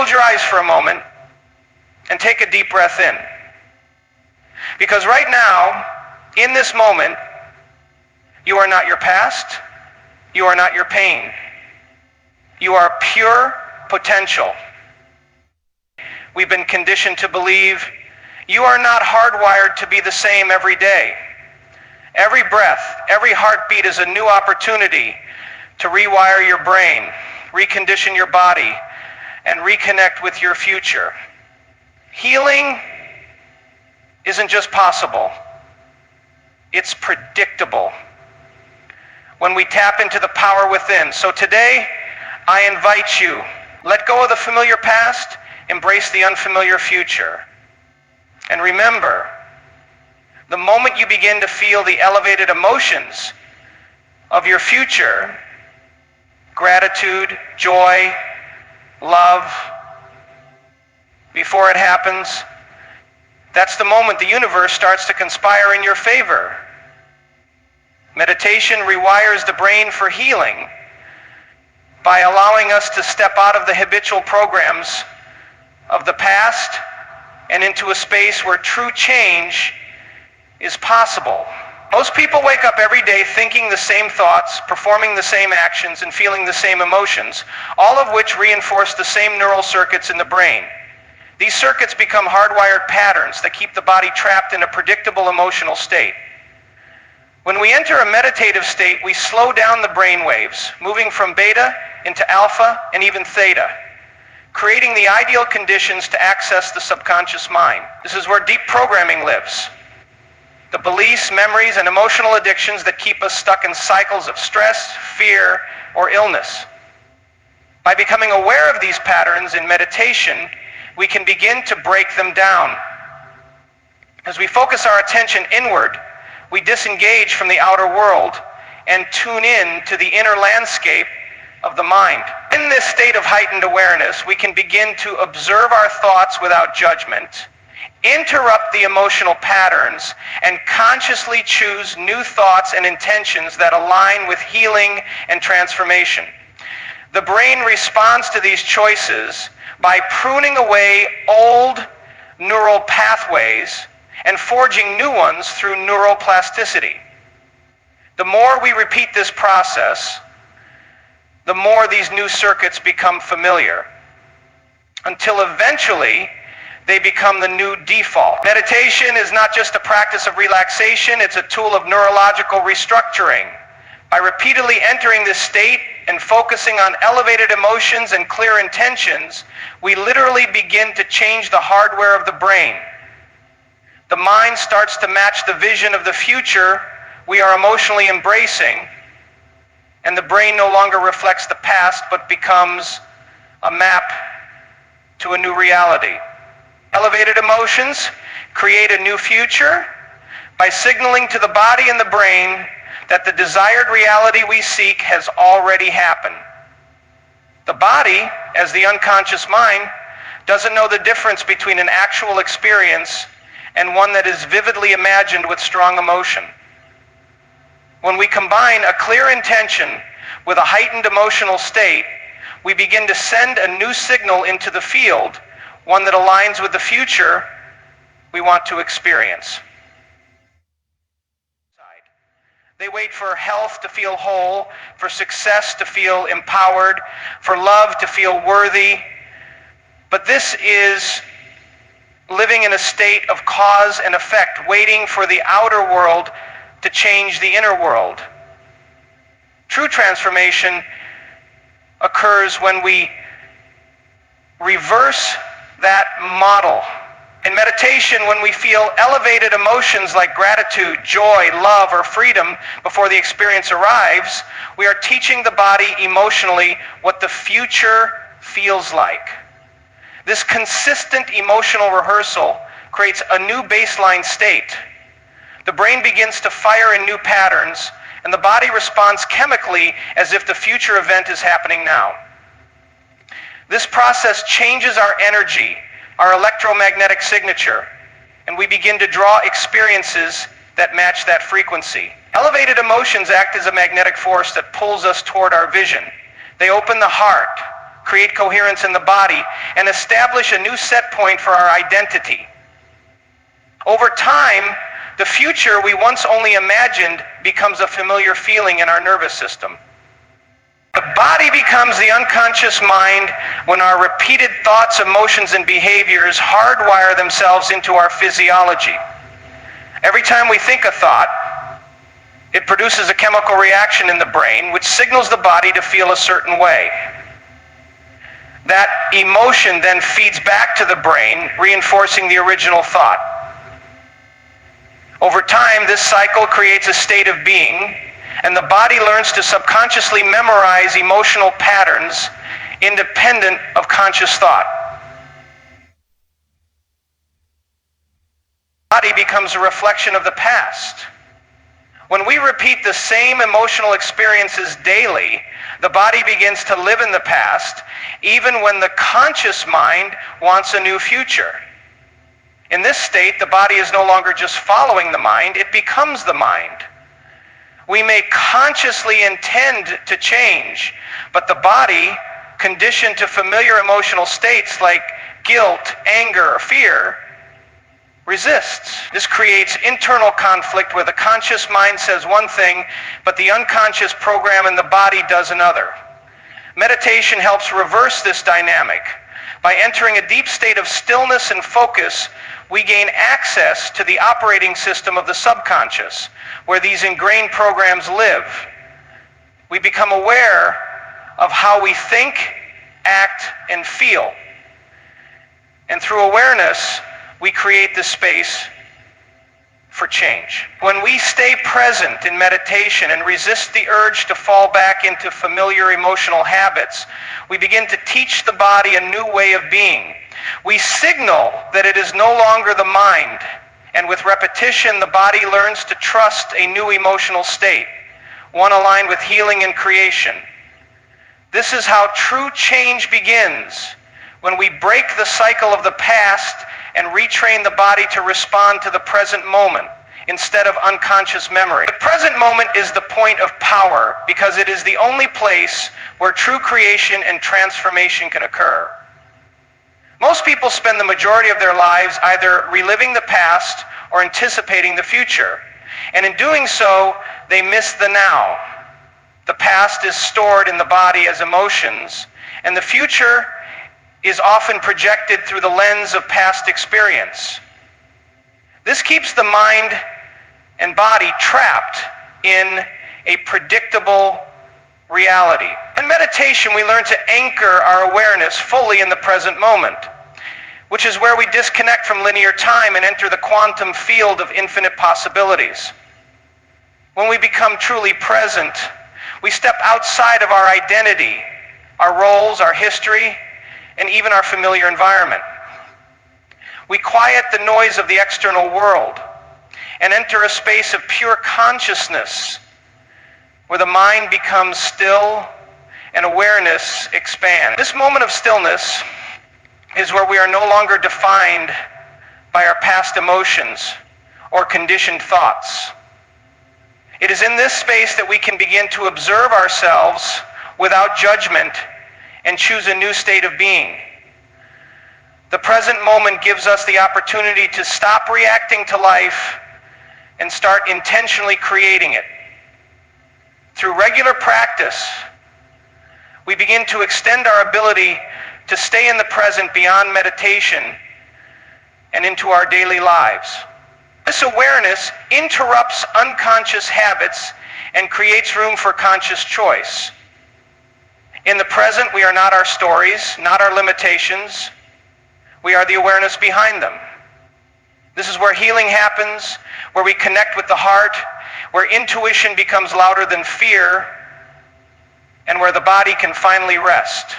close your eyes for a moment and take a deep breath in. Because right now, in this moment, you are not your past, you are not your pain. You are pure potential. We've been conditioned to believe you are not hardwired to be the same every day. Every breath, every heartbeat is a new opportunity to rewire your brain, recondition your body, and reconnect with your future. Healing isn't just possible, it's predictable when we tap into the power within. So today, I invite you, let go of the familiar past, embrace the unfamiliar future. And remember, the moment you begin to feel the elevated emotions of your future, gratitude, joy, love, before it happens, that's the moment the universe starts to conspire in your favor. Meditation rewires the brain for healing by allowing us to step out of the habitual programs of the past and into a space where true change is possible. Most people wake up every day thinking the same thoughts, performing the same actions, and feeling the same emotions, all of which reinforce the same neural circuits in the brain. These circuits become hardwired patterns that keep the body trapped in a predictable emotional state. When we enter a meditative state, we slow down the brain waves, moving from beta into alpha and even theta, creating the ideal conditions to access the subconscious mind. This is where deep programming lives. The beliefs, memories, and emotional addictions that keep us stuck in cycles of stress, fear, or illness. By becoming aware of these patterns in meditation, we can begin to break them down. As we focus our attention inward, we disengage from the outer world and tune in to the inner landscape of the mind. In this state of heightened awareness, we can begin to observe our thoughts without judgment, interrupt the emotional patterns, and consciously choose new thoughts and intentions that align with healing and transformation. The brain responds to these choices by pruning away old neural pathways and forging new ones through neuroplasticity. The more we repeat this process, the more these new circuits become familiar, until eventually they become the new default. Meditation is not just a practice of relaxation, it's a tool of neurological restructuring. By repeatedly entering this state and focusing on elevated emotions and clear intentions, we literally begin to change the hardware of the brain. The mind starts to match the vision of the future we are emotionally embracing, and the brain no longer reflects the past but becomes a map to a new reality. Elevated emotions create a new future by signaling to the body and the brain that the desired reality we seek has already happened. The body, as the unconscious mind, doesn't know the difference between an actual experience and one that is vividly imagined with strong emotion. When we combine a clear intention with a heightened emotional state, we begin to send a new signal into the field, one that aligns with the future we want to experience. They wait for health to feel whole, for success to feel empowered, for love to feel worthy. But this is living in a state of cause and effect, waiting for the outer world to change the inner world. True transformation occurs when we reverse that model. In meditation, when we feel elevated emotions like gratitude, joy, love, or freedom before the experience arrives, we are teaching the body emotionally what the future feels like. This consistent emotional rehearsal creates a new baseline state. The brain begins to fire in new patterns, and the body responds chemically as if the future event is happening now. This process changes our energy, our electromagnetic signature, and we begin to draw experiences that match that frequency. Elevated emotions act as a magnetic force that pulls us toward our vision. They open the heart, create coherence in the body, and establish a new set point for our identity. Over time, the future we once only imagined becomes a familiar feeling in our nervous system. The body becomes the unconscious mind when our repeated thoughts, emotions, and behaviors hardwire themselves into our physiology. Every time we think a thought, it produces a chemical reaction in the brain which signals the body to feel a certain way. That emotion then feeds back to the brain, reinforcing the original thought. Over time, this cycle creates a state of being, and the body learns to subconsciously memorize emotional patterns independent of conscious thought. The body becomes a reflection of the past. When we repeat the same emotional experiences daily, the body begins to live in the past, even when the conscious mind wants a new future. In this state, the body is no longer just following the mind, it becomes the mind. We may consciously intend to change, but the body, conditioned to familiar emotional states like guilt, anger, or fear, resists. This creates internal conflict where the conscious mind says one thing, but the unconscious program in the body does another. Meditation helps reverse this dynamic. By entering a deep state of stillness and focus, we gain access to the operating system of the subconscious, where these ingrained programs live. We become aware of how we think, act, and feel. And through awareness, we create the space for change. When we stay present in meditation and resist the urge to fall back into familiar emotional habits, we begin to teach the body a new way of being. We signal that it is no longer the mind, and with repetition, the body learns to trust a new emotional state, one aligned with healing and creation. This is how true change begins, when we break the cycle of the past and retrain the body to respond to the present moment instead of unconscious memory. The present moment is the point of power because it is the only place where true creation and transformation can occur. Most people spend the majority of their lives either reliving the past or anticipating the future. And in doing so, they miss the now. The past is stored in the body as emotions, and the future is often projected through the lens of past experience. This keeps the mind and body trapped in a predictable reality. In meditation, we learn to anchor our awareness fully in the present moment, which is where we disconnect from linear time and enter the quantum field of infinite possibilities. When we become truly present, we step outside of our identity, our roles, our history, and even our familiar environment. We quiet the noise of the external world and enter a space of pure consciousness where the mind becomes still and awareness expands. This moment of stillness is where we are no longer defined by our past emotions or conditioned thoughts. It is in this space that we can begin to observe ourselves without judgment and choose a new state of being. The present moment gives us the opportunity to stop reacting to life and start intentionally creating it. Through regular practice, we begin to extend our ability to stay in the present beyond meditation and into our daily lives. This awareness interrupts unconscious habits and creates room for conscious choice. In the present, we are not our stories, not our limitations. We are the awareness behind them. This is where healing happens, where we connect with the heart, where intuition becomes louder than fear, and where the body can finally rest.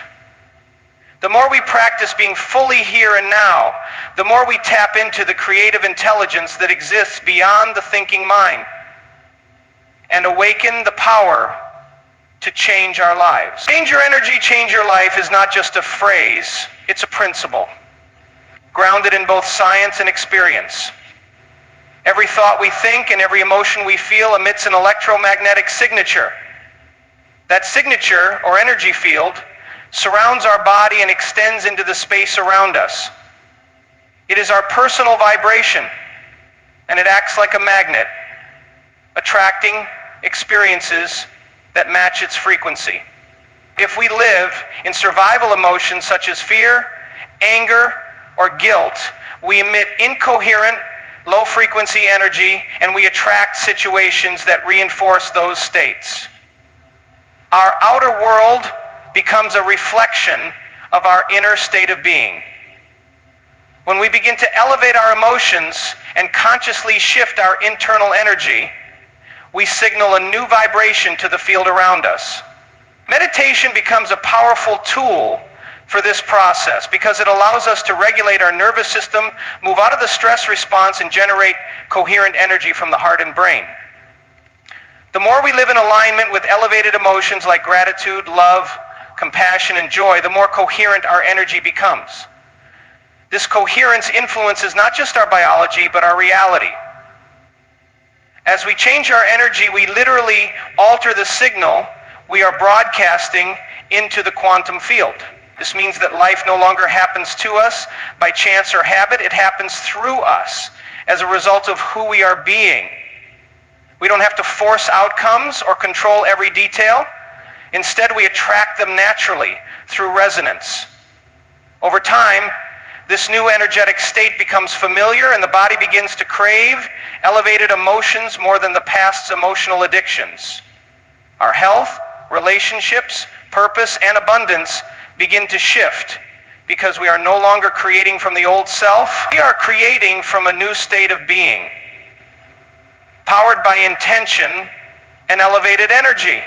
The more we practice being fully here and now, the more we tap into the creative intelligence that exists beyond the thinking mind and awaken the power to change our lives. Change your energy, change your life is not just a phrase, it's a principle, grounded in both science and experience. Every thought we think and every emotion we feel emits an electromagnetic signature. That signature, or energy field, surrounds our body and extends into the space around us. It is our personal vibration, and it acts like a magnet, attracting experiences that match its frequency. If we live in survival emotions such as fear, anger, or guilt, we emit incoherent, low-frequency energy, and we attract situations that reinforce those states. Our outer world becomes a reflection of our inner state of being. When we begin to elevate our emotions and consciously shift our internal energy, we signal a new vibration to the field around us. Meditation becomes a powerful tool for this process because it allows us to regulate our nervous system, move out of the stress response, and generate coherent energy from the heart and brain. The more we live in alignment with elevated emotions like gratitude, love, compassion, and joy, the more coherent our energy becomes. This coherence influences not just our biology, but our reality. As we change our energy, we literally alter the signal we are broadcasting into the quantum field. This means that life no longer happens to us by chance or habit. It happens through us as a result of who we are being. We don't have to force outcomes or control every detail. Instead, we attract them naturally through resonance. Over time, this new energetic state becomes familiar and the body begins to crave elevated emotions more than the past's emotional addictions. Our health, relationships, purpose, and abundance begin to shift because we are no longer creating from the old self. We are creating from a new state of being, powered by intention and elevated energy.